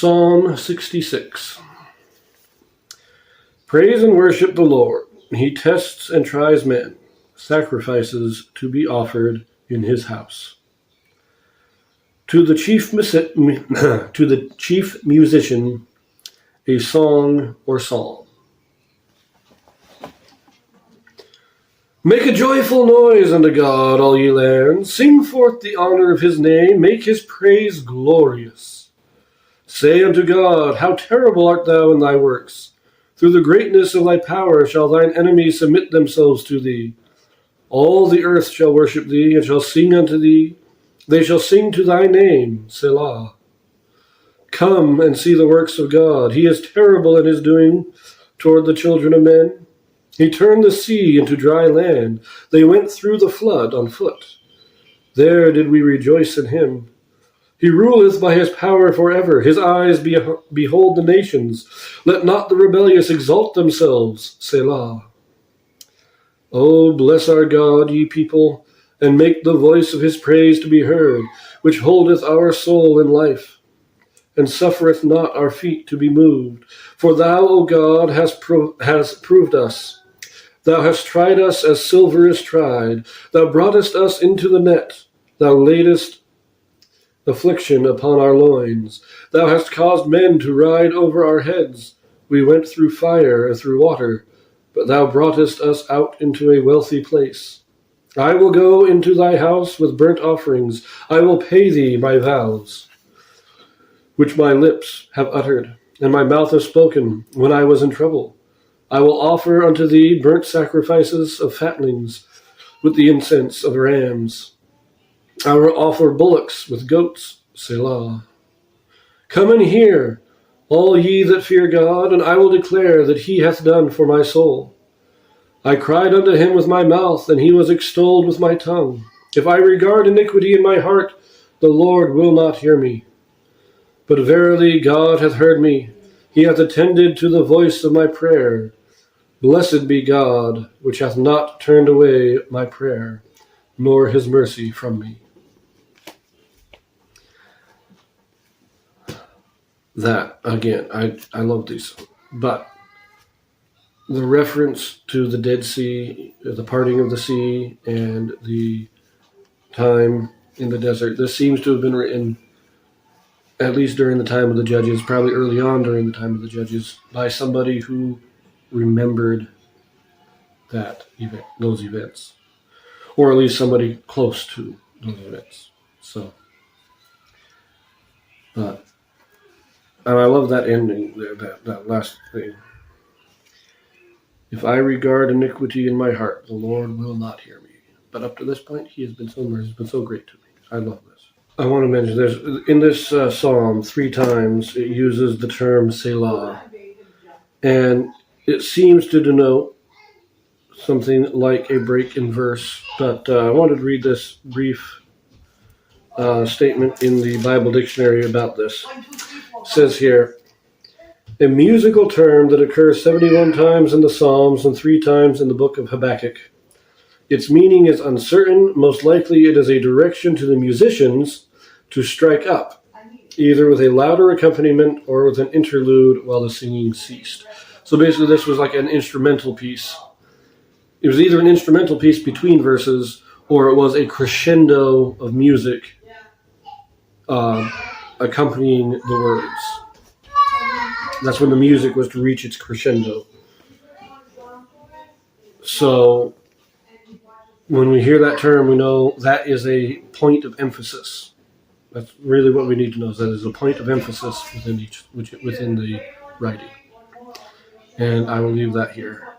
Psalm 66. Praise and worship the Lord. He tests and tries men, sacrifices to be offered in his house. To the chief musician, a song or psalm. Make a joyful noise unto God, all ye lands. Sing forth the honor of his name. Make his praise glorious. Say unto God, how terrible art thou in thy works. Through the greatness of thy power shall thine enemies submit themselves to thee. All the earth shall worship thee, and shall sing unto thee. They shall sing to thy name, Selah. Come and see the works of God. He is terrible in his doing toward the children of men. He turned the sea into dry land. They went through the flood on foot. There did we rejoice in him. He ruleth by his power forever. His eyes behold the nations. Let not the rebellious exalt themselves, Selah. O bless our God, ye people, and make the voice of his praise to be heard, which holdeth our soul in life, and suffereth not our feet to be moved. For thou, O God, hast proved us. Thou hast tried us as silver is tried. Thou broughtest us into the net. Thou laidest affliction upon our loins. Thou hast caused men to ride over our heads. We went through fire and through water, but thou broughtest us out into a wealthy place. I will go into thy house with burnt offerings. I will pay thee my vows, which my lips have uttered, and my mouth has spoken when I was in trouble. I will offer unto thee burnt sacrifices of fatlings with the incense of rams. I will offer bullocks with goats, Selah. Come and hear, all ye that fear God, and I will declare that he hath done for my soul. I cried unto him with my mouth, and he was extolled with my tongue. If I regard iniquity in my heart, the Lord will not hear me. But verily God hath heard me. He hath attended to the voice of my prayer. Blessed be God, which hath not turned away my prayer, nor his mercy from me. That, again, I love these. But the reference to the Dead Sea, the parting of the sea, and the time in the desert, this seems to have been written at least during the time of the Judges, probably early on during the time of the Judges, by somebody who remembered that event, those events, or at least somebody close to those events. So, but, and I love that ending there, that last thing. If I regard iniquity in my heart, the Lord will not hear me. But up to this point, he has been so merciful, he's been so great to me. I love this. I want to mention, there's in this psalm 3 times it uses the term Selah, and it seems to denote something like a break in verse. But I wanted to read this brief statement in the Bible dictionary about this. It says here, a musical term that occurs 71 times in the Psalms and 3 times in the book of Habakkuk. Its meaning is uncertain. Most likely it is a direction to the musicians to strike up, either with a louder accompaniment or with an interlude while the singing ceased. So basically this was like an instrumental piece. It was either an instrumental piece between verses, or it was a crescendo of music accompanying the words. That's when the music was to reach its crescendo. So when we hear that term, we know that is a point of emphasis. That's really what we need to know, is that is a point of emphasis within the writing. And I will leave that here.